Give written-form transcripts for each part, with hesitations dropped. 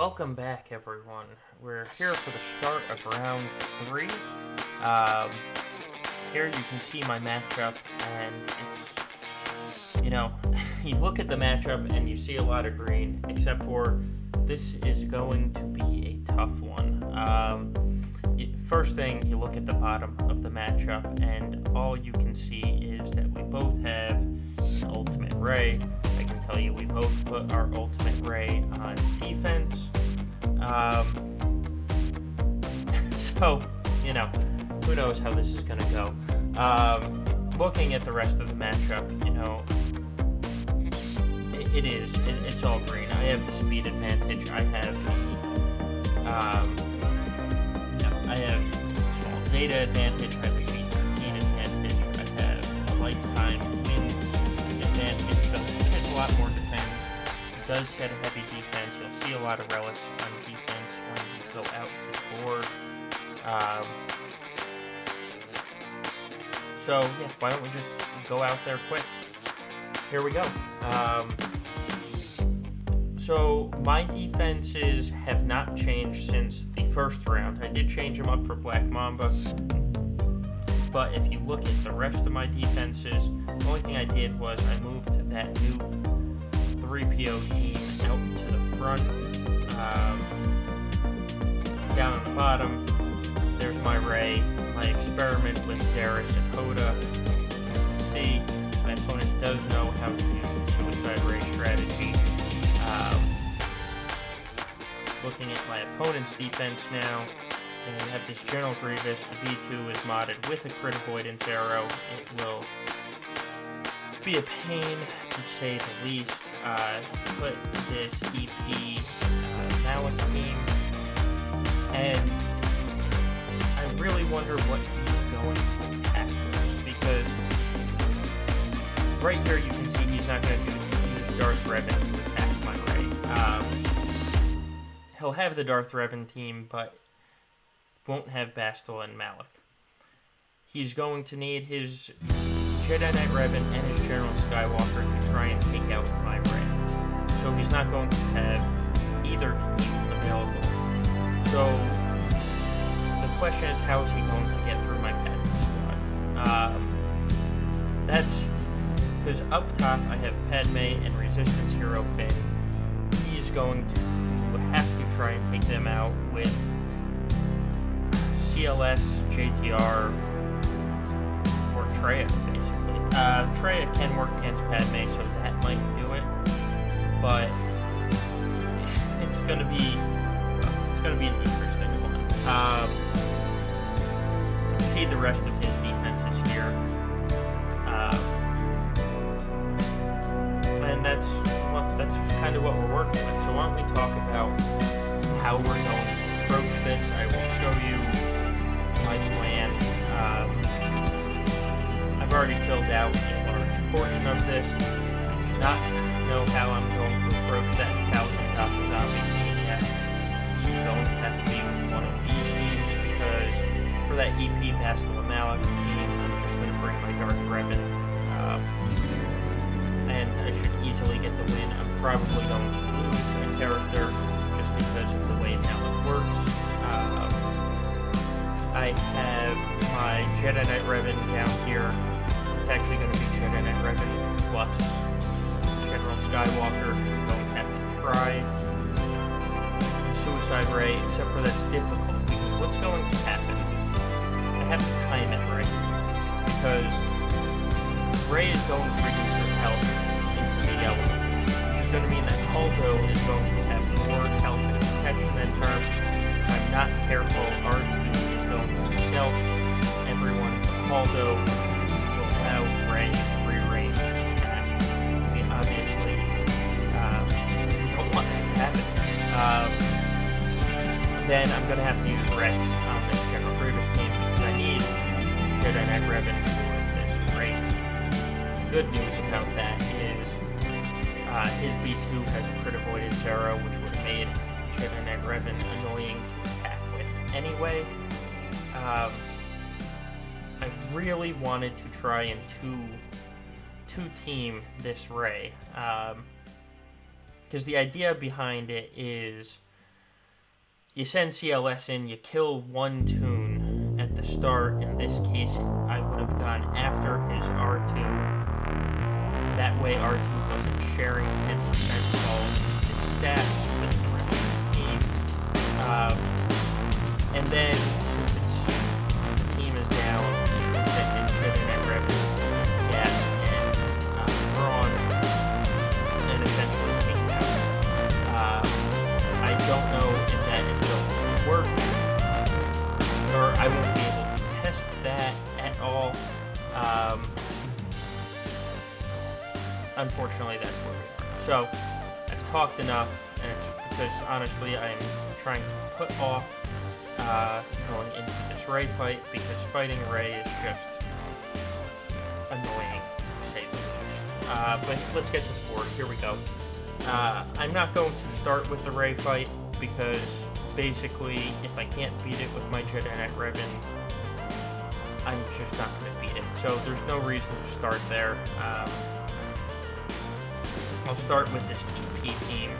Welcome back, everyone. We're here for the start of round 3. Here you can see my matchup, and it's, you look at the matchup and you see a lot of green, except for this is going to be a tough one. First thing, you look at the bottom of the matchup, and all you can see is that we both have an ultimate Ray. I can tell you we both put our ultimate Ray on defense. So, who knows how this is going to go. Looking at the rest of the matchup, it's all green. I have the speed advantage. I have small Zeta advantage. I have a G13 advantage. I have a lifetime wins advantage. So it has a lot more defense. It does set a heavy defense. You'll see a lot of relics on defense when you go out to the board. So yeah, why don't we just go out there quick? Here we go. So my defenses have not changed since the first round. I did change them up for Black Mamba, but if you look at the rest of my defenses, the only thing I did was I moved that new 3PO team out to the front. Down on the bottom, there's my Ray, my experiment with Xeris and Hoda. See, my opponent does know how to use the Suicide Ray strategy. Looking at my opponent's defense now, and we have this General Grievous. The B2 is modded with a Crit Avoidance arrow. It will be a pain, to say the least. Put this EP Malik team, and I really wonder what he's going to attack with, because right here you can see he's not going to use Darth Revan to attack my Ray. He'll have the Darth Revan team, but won't have Bastila and Malik. He's going to need his Jedi Knight Revan and his General Skywalker to try and take out my Ray. So he's not going to have either team available. So the question is, how is he going to get through my Padme squad? That's because up top I have Padme and Resistance Hero Finn. He is going to have to try and take them out with CLS, JTR, or Traya, basically. Traya can work against Padme, so that might do it, but it's gonna be an interesting one. See the rest of his defenses here, and that's kind of what we're working with. So why don't we talk about how we're going to approach this? I will show you my plan. I've already filled out a large portion of this. I do not know how I'm going to approach that 1,000 copy zombie team yet. It's going to have to be one of these teams, because for that EP Bastila Malik team, I'm just going to bring my Darth Revan. And I should easily get the win. I'm probably going to lose a character just because of the way Malik works. I have my Jedi Knight Revan down here. It's actually going to be Jedi Knight Revan plus General Skywalker. I'm going to have to try Suicide Ray, except for that's difficult, because what's going to happen? I have to time it right, because Ray is going to reduce her health into the element, which is going to mean that Aldo is going to have more health and protection than her. If I'm not careful, R2 is going to stealth everyone. Aldo will allow Ray free range attack. I mean, obviously, we don't want that to happen. Then I'm going to have to use Rex on this General Grievous team, because I need Jedi Knight Revan for this Ray. Good news about that is his B2 has a Crit Avoidance arrow, which would have made Jedi Knight Revan annoying to attack with anyway. I really wanted to try and two-team this Ray, because the idea behind it is you send CLS in, you kill one toon at the start. In this case, I would have gone after his R2. That way R2 wasn't sharing 10% of all his stats with the rest of the team. And then, since the team is down, you can send in Internet Revenue, GAC, and Brawn, and essentially take that. I don't know if that is going to work, or I won't be able to test that at all. Unfortunately, that's where we are. So, I've talked enough, and it's because, honestly, I'm trying to put off going into this Ray fight, because fighting Ray is just annoying, to say the least. But let's get to the board. Here we go. I'm not going to start with the Ray fight, because basically, if I can't beat it with my Jedi Knight Revan, I'm just not going to beat it. So there's no reason to start there. I'll start with this EP team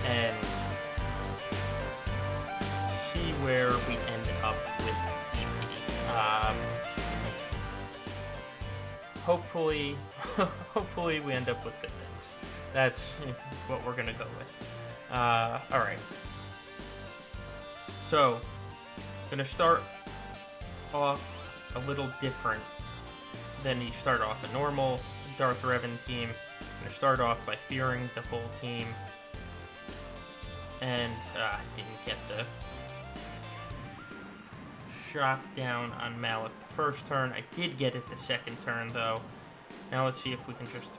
and see where we ended up with EP. Hopefully we end up with good things. That's what we're gonna go with. Alright. So, gonna start off a little different than you start off a normal Darth Revan team. I'm gonna start off by fearing the whole team, and didn't get the shock down on Malak the first turn. I did get it the second turn though. Now let's see if we can just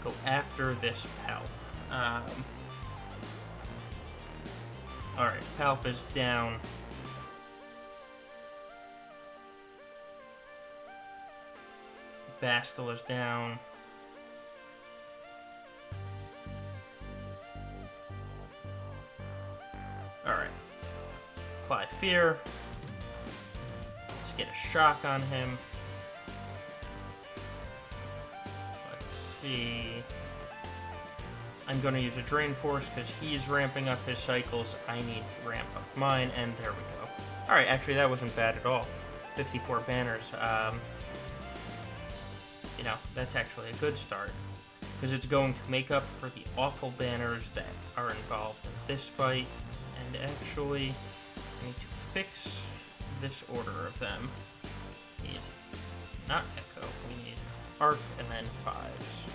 go after this Palp. Alright, Palp is down. Bastil is down. Alright. Apply Fear. Let's get a shock on him. Let's see. I'm going to use a Drain Force because he's ramping up his cycles. I need to ramp up mine, and there we go. Alright, actually that wasn't bad at all. 54 banners. You know, that's actually a good start, because it's going to make up for the awful banners that are involved in this fight. And actually, I need to fix this order of them. We need not Echo, we need Arc and then 5s.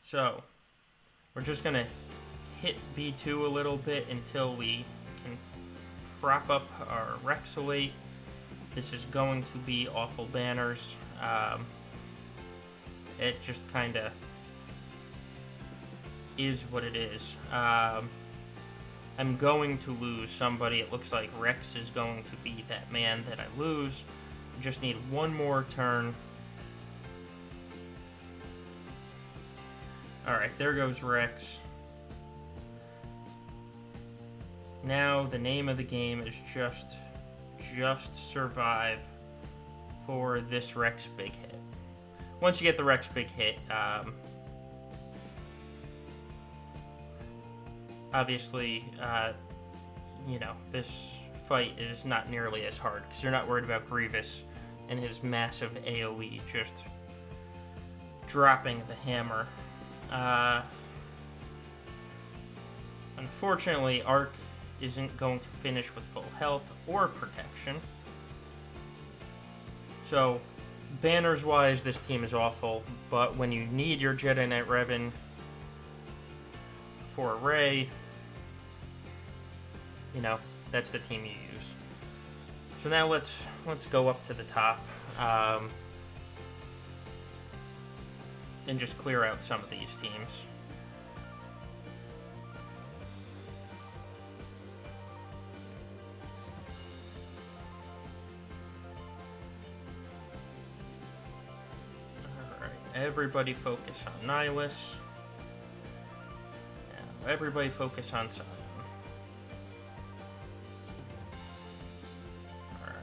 So, we're just going to hit B2 a little bit until we can prop up our Rexolate. This is going to be awful banners. It just kind of is what it is. I'm going to lose somebody. It looks like Rex is going to be that man that I lose. Just need one more turn. Alright, there goes Rex. Now the name of the game is just survive for this Rex big hit. Once you get the Rex big hit, obviously, you know, this fight is not nearly as hard because you're not worried about Grievous and his massive AoE just dropping the hammer. Unfortunately, Arc isn't going to finish with full health or protection. So, banners-wise, this team is awful, but when you need your Jedi Knight Revan for Rey, you know, that's the team you use. So now let's go up to the top and just clear out some of these teams. Everybody focus on Nihilus. Now everybody focus on Sion. Alright.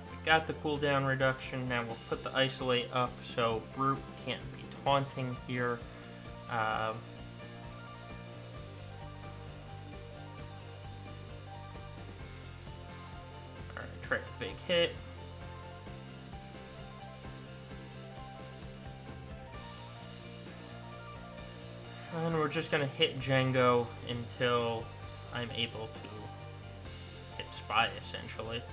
We got the cooldown reduction. Now we'll put the Isolate up so Brute can't be taunting here. Alright, try a big hit. And we're just going to hit Django until I'm able to hit Spy, essentially.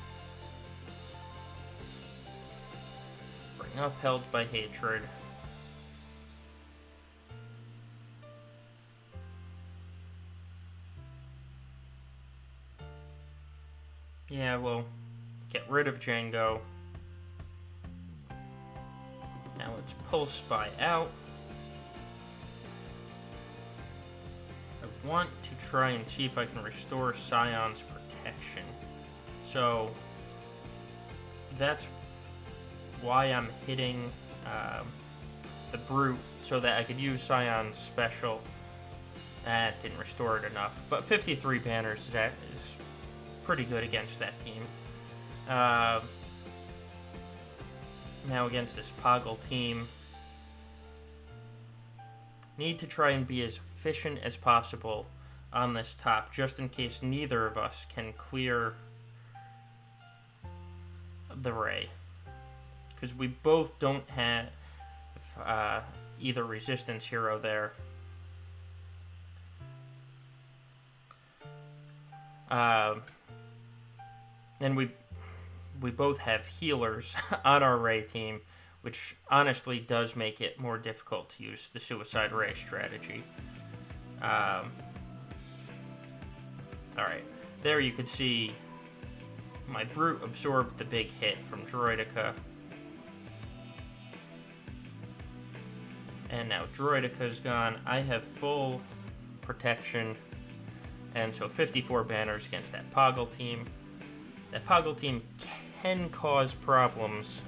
Bring up Held by Hatred. Yeah, we'll get rid of Django. Now let's pull Spy out. I want to try and see if I can restore Scion's protection. So that's why I'm hitting the Brute, so that I could use Scion's special. That didn't restore it enough, but 53 banners is pretty good against that team. Now against this Poggle team, need to try and be as efficient as possible on this top, just in case neither of us can clear the Ray. Because we both don't have either resistance hero there. And we both have healers on our Ray team, which honestly does make it more difficult to use the Suicide Ray strategy. Alright, there you can see my Brute absorbed the big hit from Droidica. And now Droidica's gone. I have full protection. And so 54 banners against that Poggle team. That Poggle team can cause problems,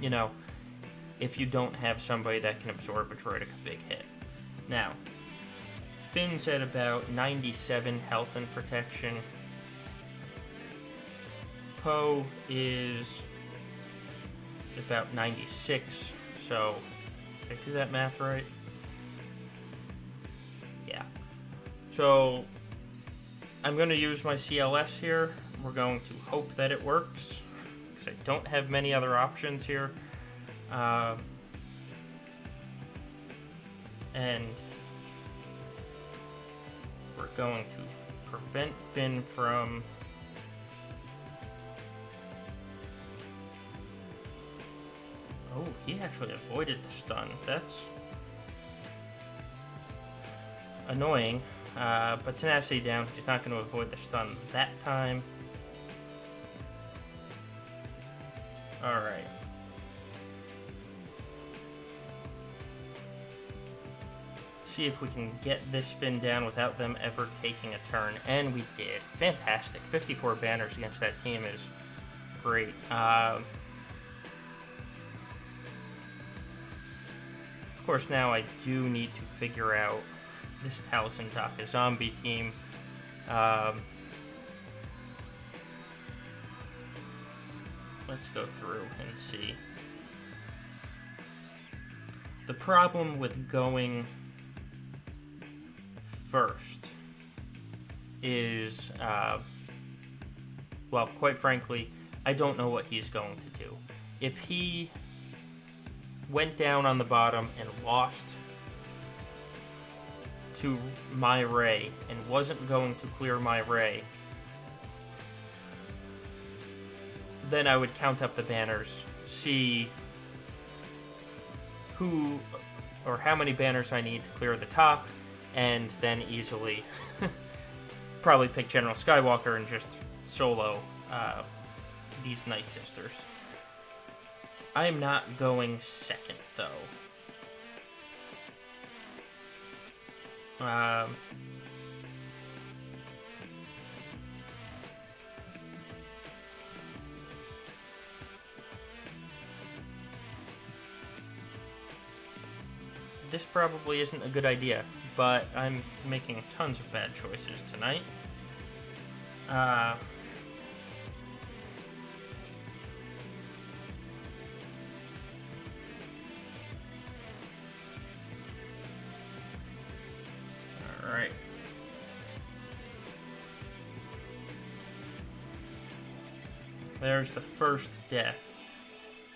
you know, if you don't have somebody that can absorb a Droidica big hit. Now, Finn's at about 97 health and protection. Poe is about 96, so did I do that math right? Yeah. So I'm going to use my CLS here. We're going to hope that it works, because I don't have many other options here. And we're going to prevent Finn from... Oh, he actually avoided the stun. That's annoying. But Tenacity down. He's not going to avoid the stun that time. Alright. See if we can get this Finn down without them ever taking a turn. And we did. Fantastic. 54 banners against that team is great. Of course, now I do need to figure out this Taliesin Taka zombie team. Let's go through and see. The problem with going first is, well, quite frankly, I don't know what he's going to do. If he went down on the bottom and lost to my Ray and wasn't going to clear my Ray, then I would count up the banners, see who or how many banners I need to clear the top, and then easily probably pick General Skywalker and just solo these Night Sisters. I am not going second, though. This probably isn't a good idea, but I'm making tons of bad choices tonight. There's the first death.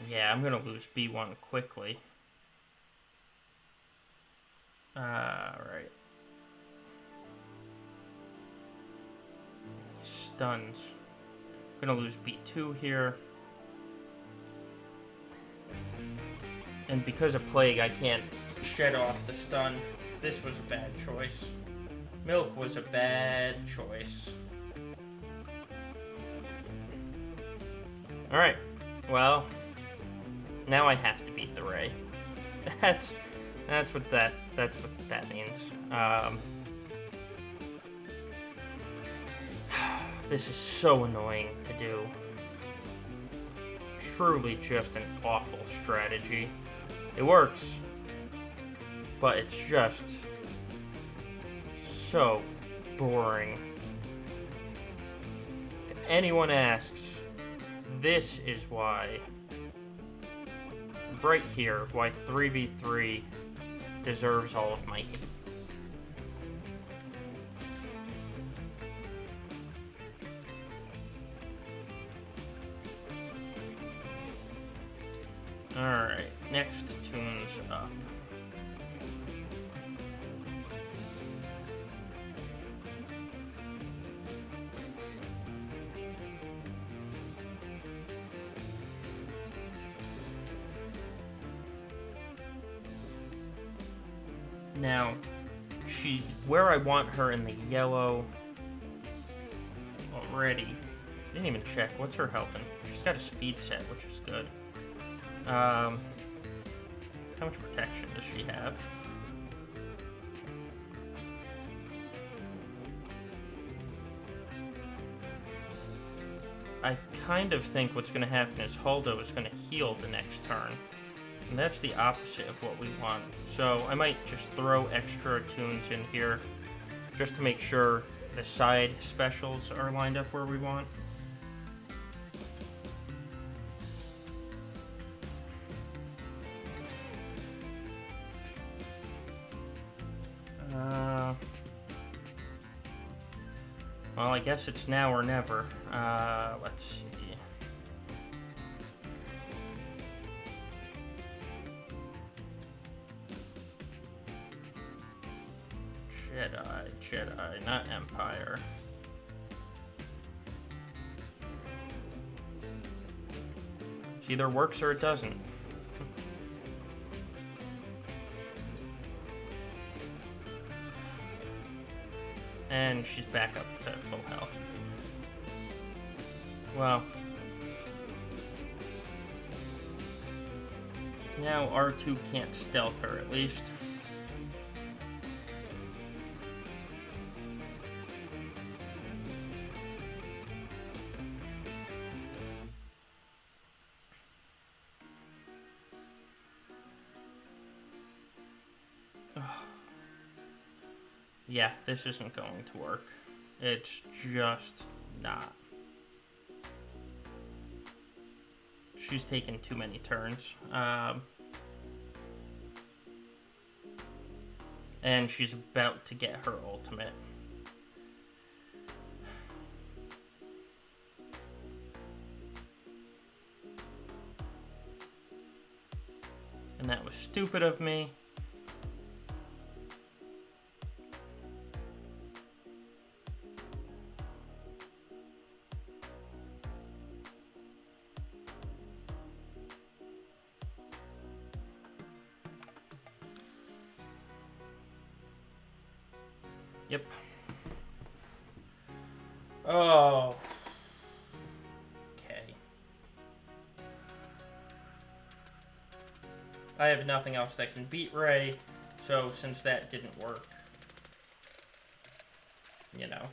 Yeah, I'm gonna lose B1 quickly. Alright. Stuns. I'm gonna lose B2 here. And because of Plague, I can't shed off the stun. This was a bad choice. Milk was a bad choice. Alright. Well, now I have to beat the Ray. That's what that means. This is so annoying to do. Truly just an awful strategy. It works, but it's just so boring. If anyone asks, this is why, right here, why 3v3 deserves all of my hate. Alright, next tune's up. Now, she's where I want her in the yellow already. Didn't even check. What's her health in? She's got a speed set, which is good. How much protection does she have? I kind of think what's going to happen is Huldo is going to heal the next turn. And that's the opposite of what we want. So I might just throw extra tunes in here just to make sure the side specials are lined up where we want. Well, I guess it's now or never. Let's see. Jedi, not Empire. It either works or it doesn't. And she's back up to full health. Well, now R2 can't stealth her, at least. Yeah, this isn't going to work. It's just not. She's taken too many turns. And she's about to get her ultimate. And that was stupid of me. Yep. Oh. Okay. I have nothing else that can beat Ray, so since that didn't work, you know,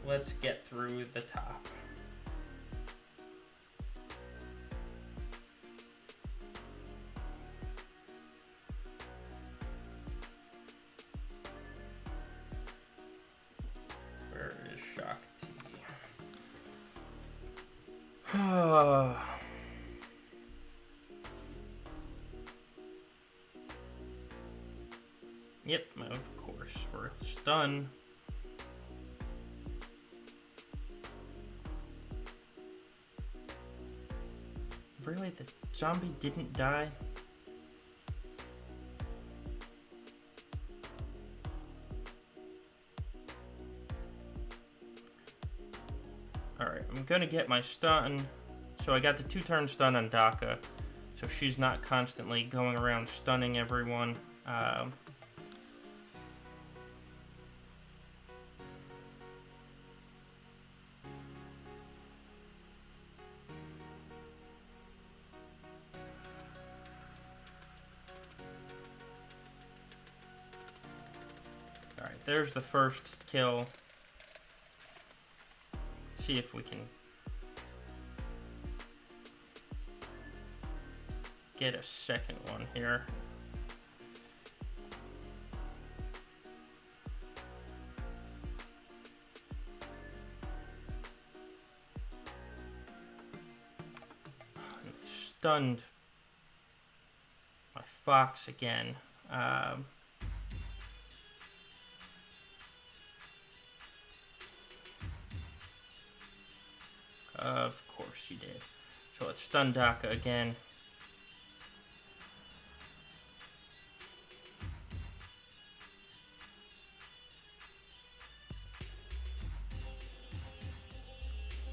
let's get through the top. Yep, of course, we're stunned. Really? The zombie didn't die? Alright, I'm gonna get my stun. So I got the 2-turn stun on Daka, so she's not constantly going around stunning everyone. Alright, there's the first kill. Let's see if we can get a second one here. Stunned my fox again. Of course you did. So let's stun Daka again.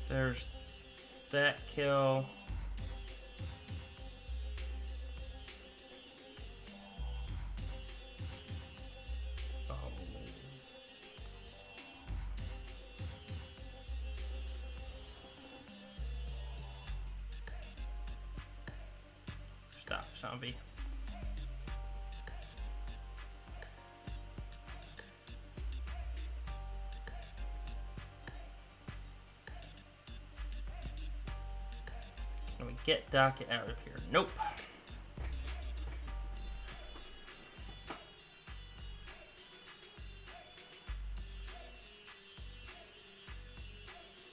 There's that kill. Oh. Stop, zombie. Can we get Daka out of here? Nope.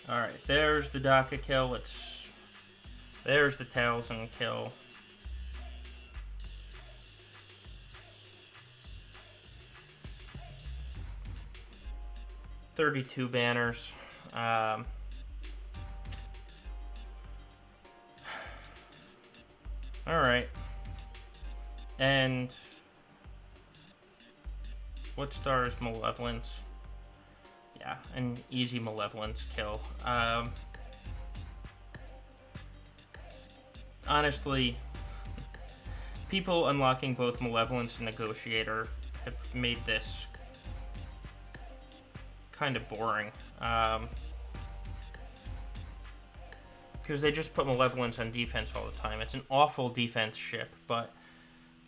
Alright, there's the Daka kill. There's the Talzin kill. $32 banners. Alright. And what star is Malevolence? Yeah, an easy Malevolence kill. Honestly, people unlocking both Malevolence and Negotiator have made this kind of boring. Because they just put Malevolence on defense all the time. It's an awful defense ship, but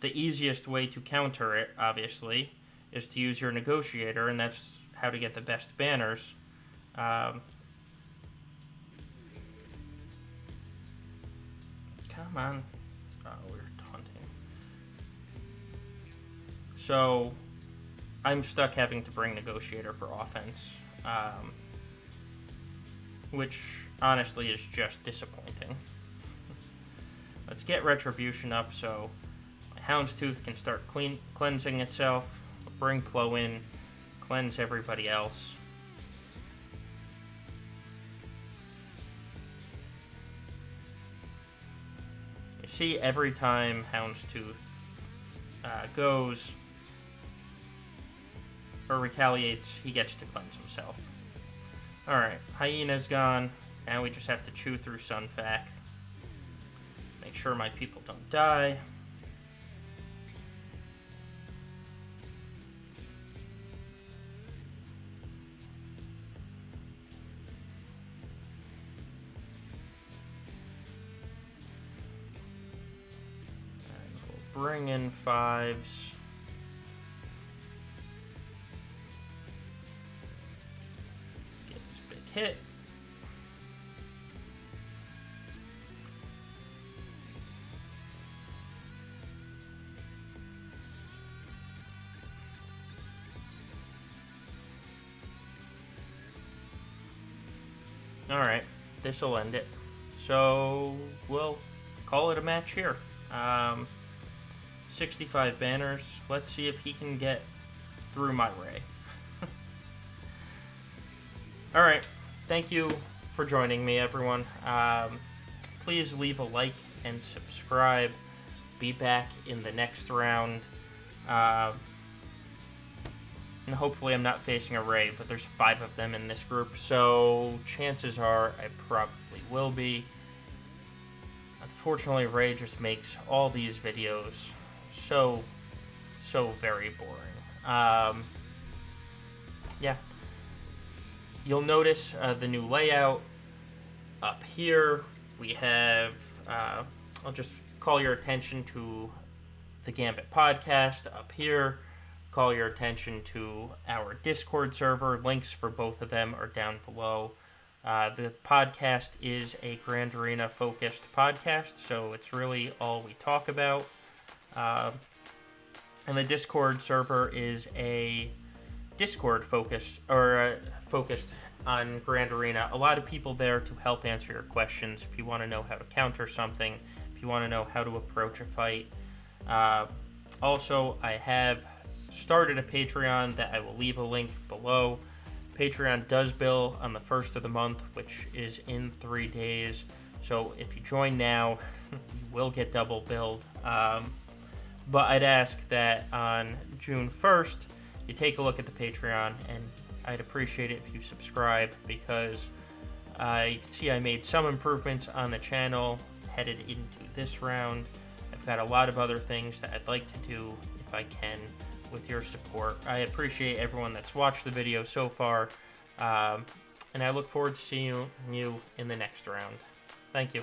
the easiest way to counter it, obviously, is to use your Negotiator, and that's how to get the best banners. Come on. Oh, we're taunting. So, I'm stuck having to bring Negotiator for offense, which honestly is just disappointing. Let's get Retribution up so my Houndstooth can start cleansing itself, bring Plo in, cleanse everybody else. You see, every time Houndstooth goes or retaliates, he gets to cleanse himself. Alright, Hyena's gone. Now we just have to chew through Sunfac. Make sure my people don't die. And we'll bring in 5s. Get this big hit. Alright, this'll end it. So, we'll call it a match here. 65 banners. Let's see if he can get through my Ray. Alright, thank you for joining me, everyone. Please leave a like and subscribe. Be back in the next round. And hopefully I'm not facing a Ray, but there's 5 of them in this group, so chances are I probably will be. Unfortunately, Ray just makes all these videos so very boring. Yeah. You'll notice the new layout. Up here, we have, I'll just call your attention to the Gambit podcast. Up here, call your attention to our Discord server. Links for both of them are down below. The podcast is a Grand Arena focused podcast, so it's really all we talk about. And the Discord server is a Discord focused on Grand Arena. A lot of people there to help answer your questions. If you want to know how to counter something, if you want to know how to approach a fight. Also, I have started a Patreon that I will leave a link below. Patreon does bill on the 1st of the month, which is in 3 days. So if you join now, you will get double billed. But I'd ask that on June 1st, you take a look at the Patreon, and I'd appreciate it if you subscribe, because you can see I made some improvements on the channel headed into this round. I've got a lot of other things that I'd like to do if I can with your support. I appreciate everyone that's watched the video so far, and I look forward to seeing you in the next round. Thank you.